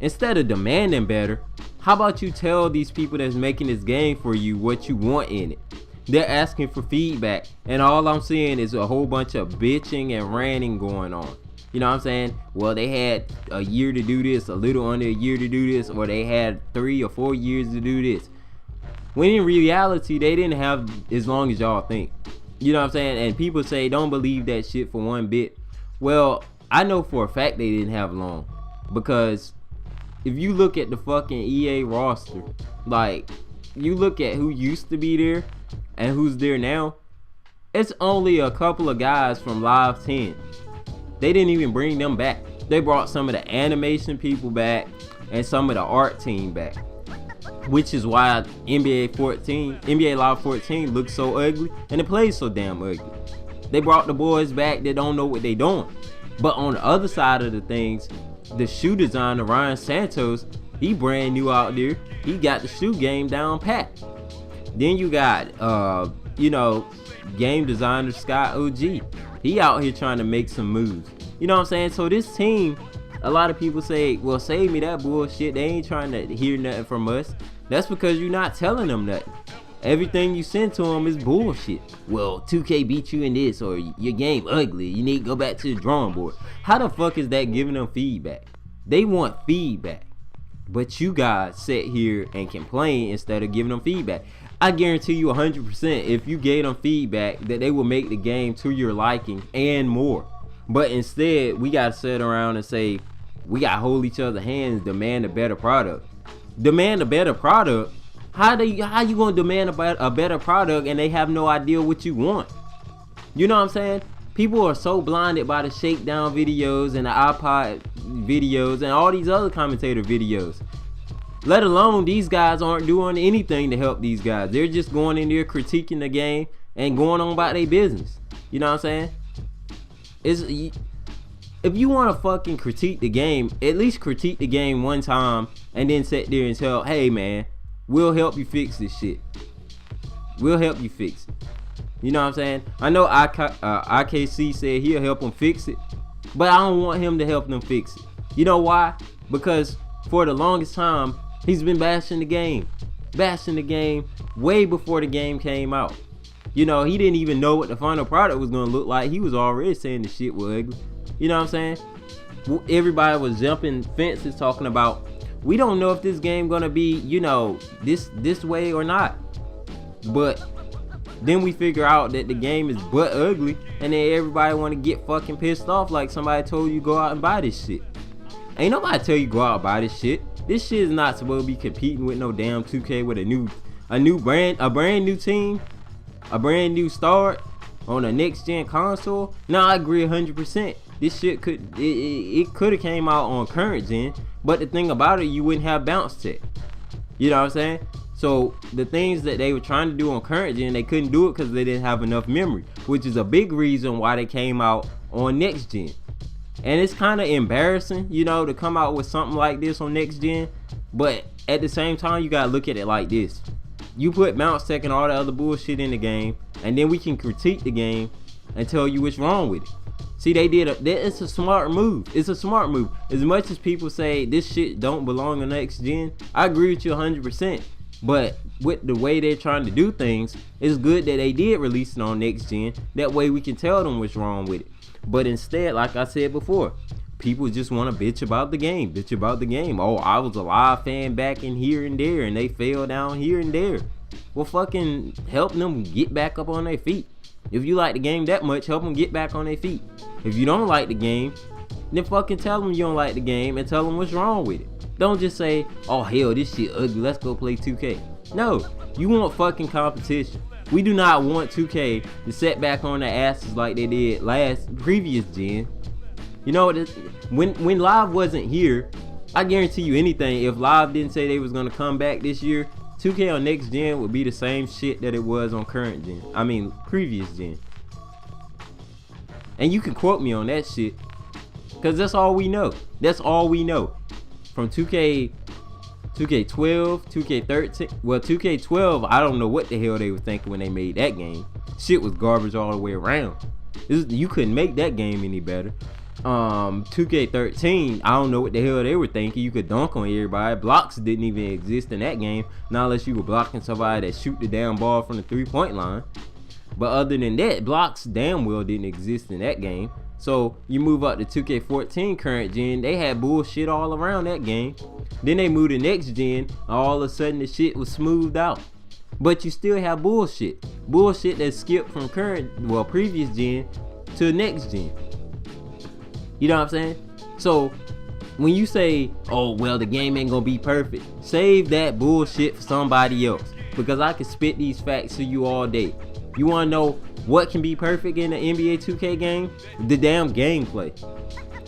Instead of demanding better, how about you tell these people that's making this game for you what you want in it? They're asking for feedback, and all I'm seeing is a whole bunch of bitching and ranting going on. You know what I'm saying? Well, they had a year to do this, a little under a year to do this, or they had 3 or 4 years to do this. When in reality, they didn't have as long as y'all think. You know what I'm saying? And people say, don't believe that shit for one bit. Well, I know for a fact they didn't have long. Because if you look at the fucking EA roster, like, you look at who used to be there and who's there now, it's only a couple of guys from Live 10. They didn't even bring them back. They brought some of the animation people back and some of the art team back. Which is why NBA Live 14 looks so ugly and it plays so damn ugly. They brought the boys back that don't know what they doing. But on the other side of the things, the shoe designer Ryan Santos, he brand new out there. He got the shoe game down pat. Then you got game designer Scott OG. He out here trying to make some moves. You know what I'm saying? So this team, a lot of people say, well, save me that bullshit. They ain't trying to hear nothing from us. That's because you're not telling them nothing. Everything you send to them is bullshit. Well, 2K beat you in this, or your game ugly. You need to go back to the drawing board. How the fuck is that giving them feedback? They want feedback. But you guys sit here and complain instead of giving them feedback. I guarantee you 100% if you gave them feedback that they will make the game to your liking and more. But instead, we gotta sit around and say, we gotta hold each other's hands, demand a better product. Demand a better product? How you gonna demand a better product and they have no idea what you want? You know what I'm saying? People are so blinded by the shakedown videos and the iPod videos and all these other commentator videos. Let alone these guys aren't doing anything to help these guys. They're just going in there critiquing the game and going on about their business. You know what I'm saying? If you want to fucking critique the game, at least critique the game one time and then sit there and tell, hey man, we'll help you fix this shit. We'll help you fix it. You know what I'm saying? I know IKC said he'll help them fix it, but I don't want him to help them fix it. You know why? Because for the longest time, he's been bashing the game way before the game came out. You know, he didn't even know what the final product was going to look like. He was already saying the shit was ugly. You know what I'm saying? Everybody was jumping fences talking about, we don't know if this game gonna be, this way or not. But then we figure out that the game is butt ugly, and then everybody want to get fucking pissed off like somebody told you go out and buy this shit. Ain't nobody tell you go out and buy this shit. This shit is not supposed to be competing with no damn 2K with a brand new team, a brand new start on a next gen console. Now I agree 100%. This shit could have came out on current gen, but the thing about it, you wouldn't have bounce tech. You know what I'm saying? So the things that they were trying to do on current gen, they couldn't do it because they didn't have enough memory, which is a big reason why they came out on next gen. And it's kind of embarrassing, to come out with something like this on next gen. But at the same time, you gotta look at it like this: you put bounce tech and all the other bullshit in the game, and then we can critique the game and tell you what's wrong with it. See, it's a smart move. It's a smart move. As much as people say this shit don't belong on next gen, I agree with you 100%. But with the way they're trying to do things, it's good that they did release it on next gen. That way we can tell them what's wrong with it. But instead, like I said before, people just want to bitch about the game. Oh, I was a live fan back in here and there, and they fell down here and there. Well, fucking help them get back up on their feet. If you like the game that much, help them get back on their feet. If you don't like the game, then fucking tell them you don't like the game and tell them what's wrong with it. Don't just say, oh hell, this shit ugly, let's go play 2K. No, you want fucking competition. We do not want 2K to set back on their asses like they did previous gen. You know, when Live wasn't here, I guarantee you anything, if Live didn't say they was gonna come back this year, 2K on next gen would be the same shit that it was on current gen. I mean, previous gen. And you can quote me on that shit, cause that's all we know. That's all we know. From 2K12, 2K13. Well, 2K12, I don't know what the hell they were thinking when they made that game. Shit was garbage all the way around. You couldn't make that game any better. 2K13, I don't know what the hell they were thinking. You could dunk on everybody. Blocks didn't even exist in that game, not unless you were blocking somebody that shoot the damn ball from the 3-point line. But other than that, blocks damn well didn't exist in that game. So you move up to 2K14 current gen, they had bullshit all around that game. Then they moved to next gen, and all of a sudden the shit was smoothed out. But you still have bullshit that skipped from previous gen to next gen. You know what I'm saying? So when you say, oh well, the game ain't gonna be perfect, save that bullshit for somebody else, because I can spit these facts to you all day. You wanna know what can be perfect in the NBA 2K game? The damn gameplay.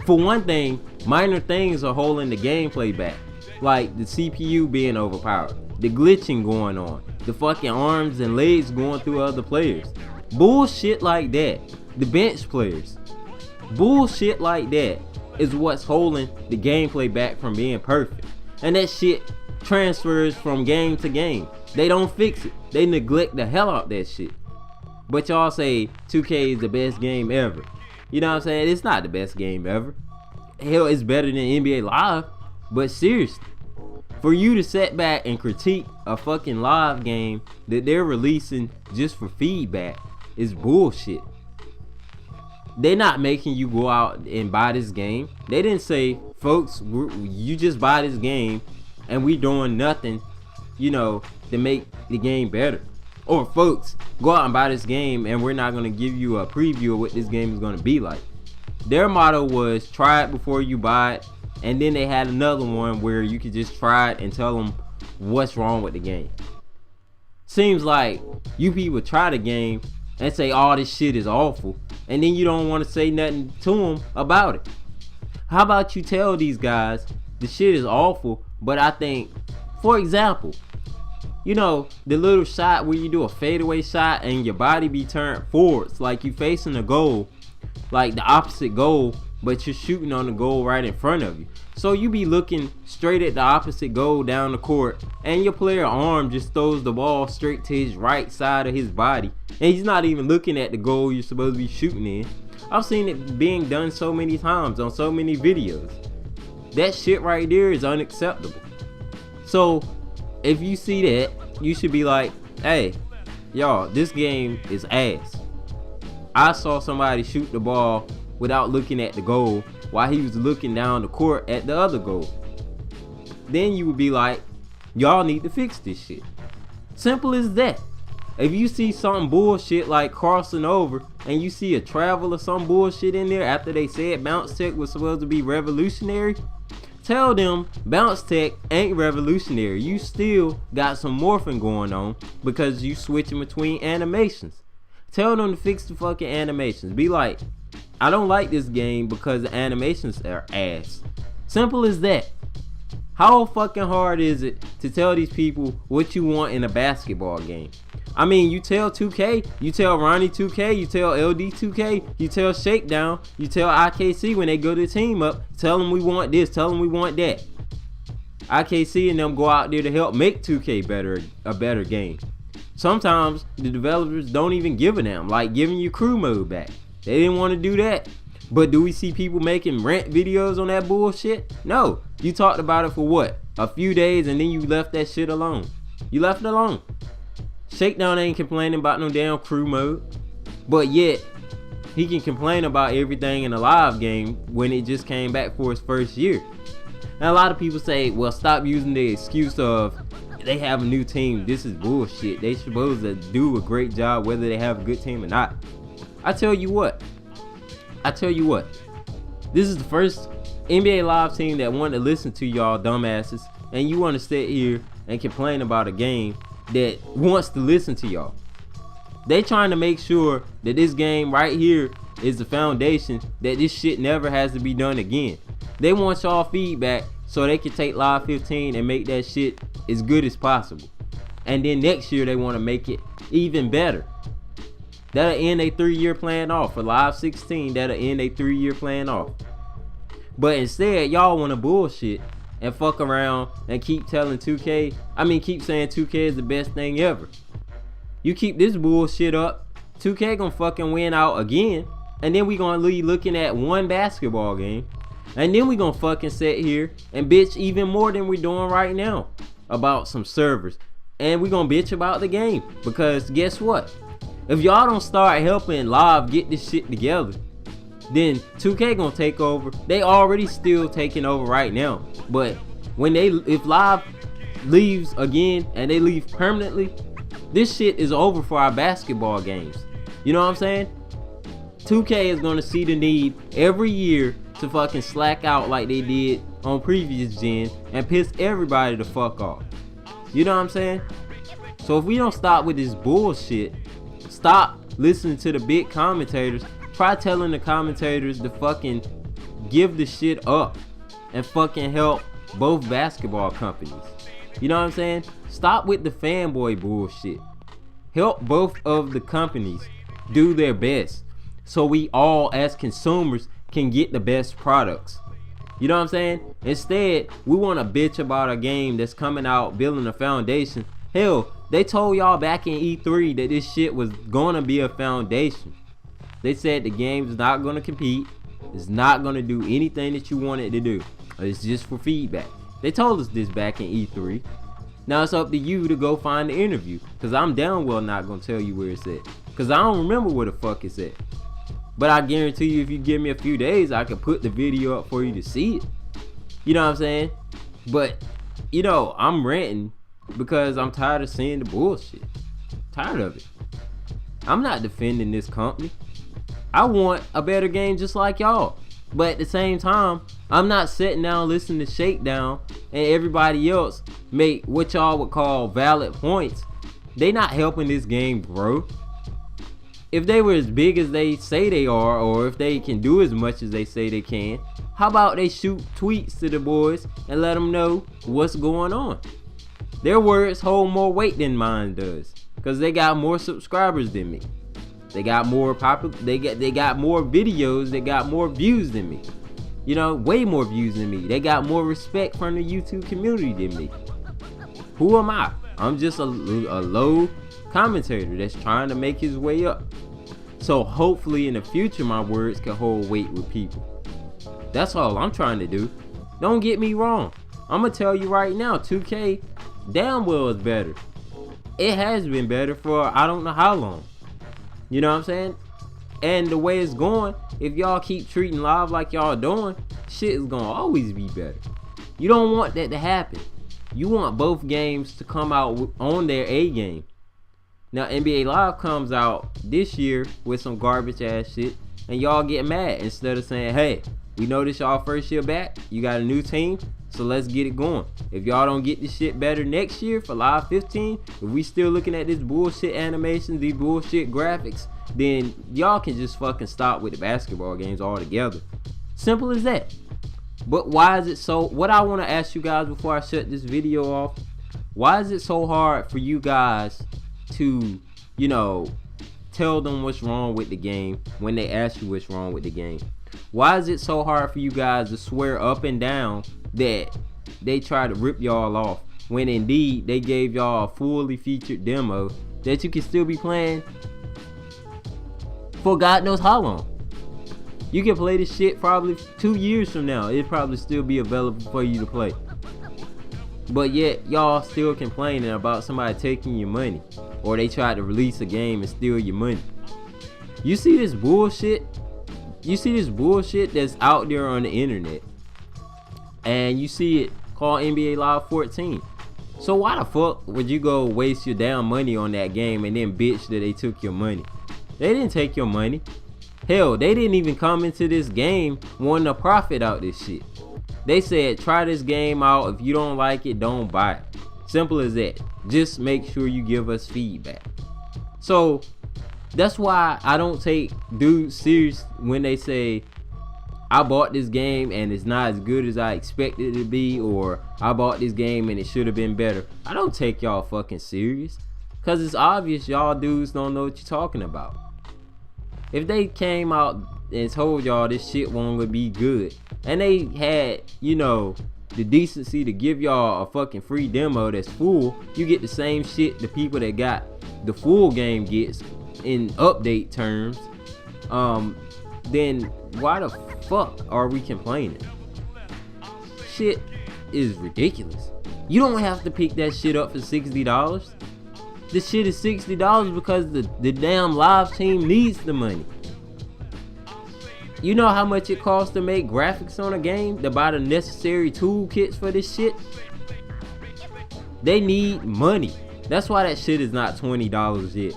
For one thing, minor things are holding the gameplay back, like the CPU being overpowered, the glitching going on, the fucking arms and legs going through other players, bullshit like that. The bench players, bullshit like that is what's holding the gameplay back from being perfect. And that shit transfers from game to game. They don't fix it. They neglect the hell out that shit. But y'all say 2K is the best game ever. You know what I'm saying? It's not the best game ever. Hell, it's better than NBA Live. But seriously, for you to sit back and critique a fucking live game that they're releasing just for feedback is bullshit. They're not making you go out and buy this game. They didn't say, folks, you just buy this game and we doing nothing, to make the game better. Or folks, go out and buy this game and we're not going to give you a preview of what this game is going to be like. Their motto was try it before you buy it. And then they had another one where you could just try it and tell them what's wrong with the game. Seems like you people try the game and say, oh, this shit is awful, and then you don't want to say nothing to them about it. How about you tell these guys the shit is awful, but I think, for example, the little shot where you do a fadeaway shot and your body be turned forwards, like you facing a goal, like the opposite goal, but you're shooting on the goal right in front of you. So you be looking straight at the opposite goal down the court, and your player arm just throws the ball straight to his right side of his body, and he's not even looking at the goal you're supposed to be shooting in. I've seen it being done so many times on so many videos. That shit right there is unacceptable. So if you see that, you should be like, hey, y'all, this game is ass. I saw somebody shoot the ball without looking at the goal while he was looking down the court at the other goal. Then you would be like, y'all need to fix this shit. Simple as that. If you see something bullshit like crossing over and you see a travel or some bullshit in there after they said bounce tech was supposed to be revolutionary, tell them bounce tech ain't revolutionary. You still got some morphing going on because you switching between animations. Tell them to fix the fucking animations. Be like, I don't like this game because the animations are ass. Simple as that. How fucking hard is it to tell these people what you want in a basketball game? I mean, you tell 2K, you tell Ronnie 2K, you tell LD 2K, you tell Shakedown, you tell IKC when they go to team up, tell them we want this, tell them we want that. IKC and them go out there to help make 2K a better game. Sometimes the developers don't even give a damn, like giving you crew mode back. They didn't want to do that. But do we see people making RANT videos on that bullshit? No. You talked about it for what? A few days and then you left that shit alone. You left it alone. Shakedown ain't complaining about no damn crew mode. But yet, he can complain about everything in a live game when it just came back for his first year. And a lot of people say, well, stop using the excuse of they have a new team. This is bullshit. They supposed to do a great job whether they have a good team or not. I tell you what. This is the first NBA Live team that wanted to listen to y'all dumbasses, and you want to sit here and complain about a game that wants to listen to y'all. They trying to make sure that this game right here is the foundation that this shit never has to be done again. They want y'all feedback so they can take Live 15 and make that shit as good as possible. And then next year they want to make it even better. That'll end a 3-year plan off. For Live 16, that'll end a 3-year plan off. But instead, y'all want to bullshit and fuck around and keep telling 2K, keep saying 2K is the best thing ever. You keep this bullshit up, 2K gonna fucking win out again. And then we gonna be looking at one basketball game. And then we gonna fucking sit here and bitch even more than we're doing right now about some servers. And we gonna bitch about the game. Because guess what? If y'all don't start helping Live get this shit together, then 2K gonna take over. They already still taking over right now. But when if Live leaves again and they leave permanently, this shit is over for our basketball games. You know what I'm saying? 2K is gonna see the need every year to fucking slack out like they did on previous gen and piss everybody the fuck off. You know what I'm saying? So if we don't stop with this bullshit, stop listening to the big commentators, try telling the commentators to fucking give the shit up and fucking help both basketball companies. You know what I'm saying? Stop with the fanboy bullshit. Help both of the companies do their best so we all as consumers can get the best products. You know what I'm saying? Instead, we want to bitch about a game that's coming out building a foundation. Hell, they told y'all back in E3 that this shit was gonna be a foundation. They said the game is not gonna compete. It's not gonna do anything that you want it to do. It's just for feedback. They told us this back in E3. Now it's up to you to go find the interview. Cause I'm damn well not gonna tell you where it's at. Cause I don't remember where the fuck it's at. But I guarantee you if you give me a few days, I can put the video up for you to see it. You know what I'm saying? But, you know, I'm ranting because I'm tired of seeing the bullshit. Tired of it. I'm not defending this company. I want a better game just like y'all. But at the same time, I'm not sitting down listening to Shakedown and everybody else make what y'all would call valid points. They not helping this game grow. If they were as big as they say they are, or if they can do as much as they say they can, how about they shoot tweets to the boys and let them know what's going on? Their words hold more weight than mine does, cause they got more subscribers than me. They got more they got more videos, they got more views than me. You know, way more views than me. They got more respect from the YouTube community than me. Who am I? I'm just a low commentator that's trying to make his way up. So hopefully in the future my words can hold weight with people. That's all I'm trying to do. Don't get me wrong. I'm gonna tell you right now, 2K damn well is better. It has been better for I don't know how long. You know what I'm saying? And the way it's going, if y'all keep treating Live like y'all doing, shit is gonna always be better. You don't want that to happen. You want both games to come out on their A game. Now NBA Live comes out this year with some garbage ass shit and y'all get mad instead of saying, hey, we know this y'all first year back, you got a new team, so let's get it going. If y'all don't get this shit better next year for Live 15, if we still looking at this bullshit animation, these bullshit graphics, then y'all can just fucking stop with the basketball games altogether. Simple as that. But why is it so, what I want to ask you guys before I shut this video off, why is it so hard for you guys to, you know, tell them what's wrong with the game when they ask you what's wrong with the game? Why is it so hard for you guys to swear up and down that they try to rip y'all off when indeed they gave y'all a fully featured demo that you can still be playing for God knows how long? You can play this shit probably 2 years from now. It'll probably still be available for you to play. But yet y'all still complaining about somebody taking your money, or they tried to release a game and steal your money. You see this bullshit? You see this bullshit that's out there on the internet, and you see it called NBA Live 14. So why the fuck would you go waste your damn money on that game and then bitch that they took your money? They didn't take your money. Hell, they didn't even come into this game wanting to profit out this shit. They said, try this game out. If you don't like it, don't buy it. Simple as that. Just make sure you give us feedback. So that's why I don't take dudes serious when they say, I bought this game and it's not as good as I expected it to be, or I bought this game and it should have been better. I don't take y'all fucking serious, cause it's obvious y'all dudes don't know what you're talking about. If they came out and told y'all this shit won't gonna be good, and they had, you know, the decency to give y'all a fucking free demo that's full, you get the same shit the people that got the full game gets in update terms. then why the fuck are we complaining? Shit is ridiculous. You don't have to pick that shit up for $60. This shit is $60 because the damn live team needs the money. You know how much it costs to make graphics on a game, to buy the necessary toolkits for this shit? They need money. That's why that shit is not $20 yet.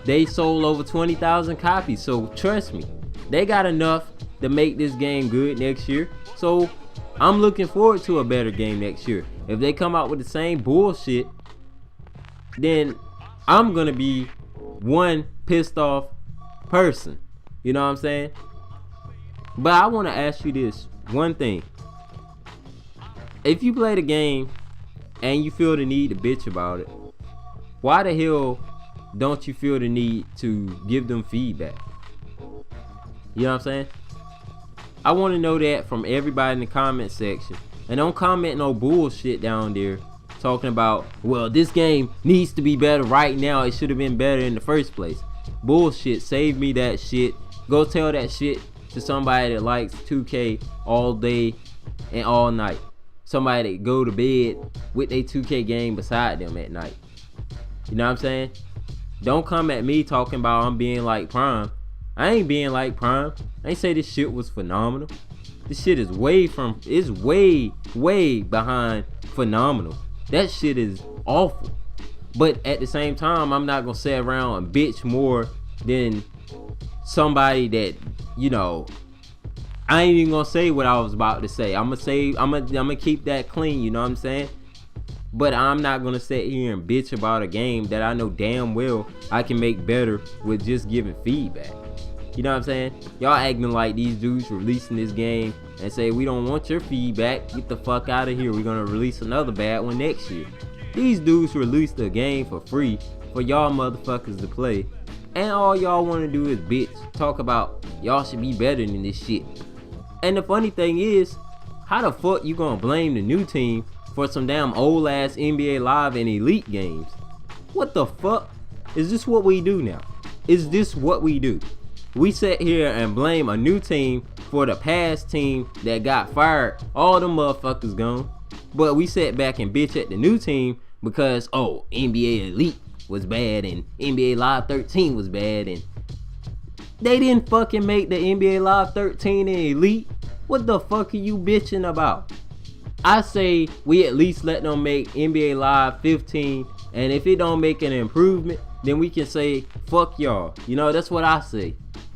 They sold over 20,000 copies, so trust me, they got enough to make this game good next year. So I'm looking forward to a better game next year. If they come out with the same bullshit, then I'm gonna be one pissed off person. You know what I'm saying? But I want to ask you this one thing. If you play the game and you feel the need to bitch about it, why the hell don't you feel the need to give them feedback? You know what I'm saying? I want to know that from everybody in the comment section. And don't comment no bullshit down there talking about, well, this game needs to be better right now. It should have been better in the first place. Bullshit. Save me that shit. Go tell that shit to somebody that likes 2K all day and all night. Somebody that go to bed with their 2K game beside them at night. You know what I'm saying? Don't come at me talking about I'm being like Prime. I ain't being like Prime. I ain't say this shit was phenomenal. This shit is way behind phenomenal. That shit is awful. But at the same time, I'm not gonna sit around and bitch more than somebody that, you know, I ain't even gonna say what I was about to say. I'm gonna keep that clean, you know what I'm saying? But I'm not gonna sit here and bitch about a game that I know damn well I can make better with just giving feedback. You know what I'm saying? Y'all acting like these dudes releasing this game and say, we don't want your feedback, get the fuck out of here, we're gonna release another bad one next year. These dudes released a game for free for y'all motherfuckers to play, and all y'all want to do is bitch, talk about y'all should be better than this shit. And the funny thing is, how the fuck you gonna blame the new team for some damn old ass NBA Live and Elite games? What the fuck? Is this what we do now? Is this what we do? We sit here and blame a new team for the past team that got fired. All them motherfuckers gone. But we sat back and bitch at the new team because, oh, NBA Elite was bad and NBA Live 13 was bad, and they didn't fucking make the NBA Live 13 and Elite. What the fuck are you bitching about? I say we at least let them make NBA Live 15, and if it don't make an improvement, then we can say fuck y'all. You know, that's what I say.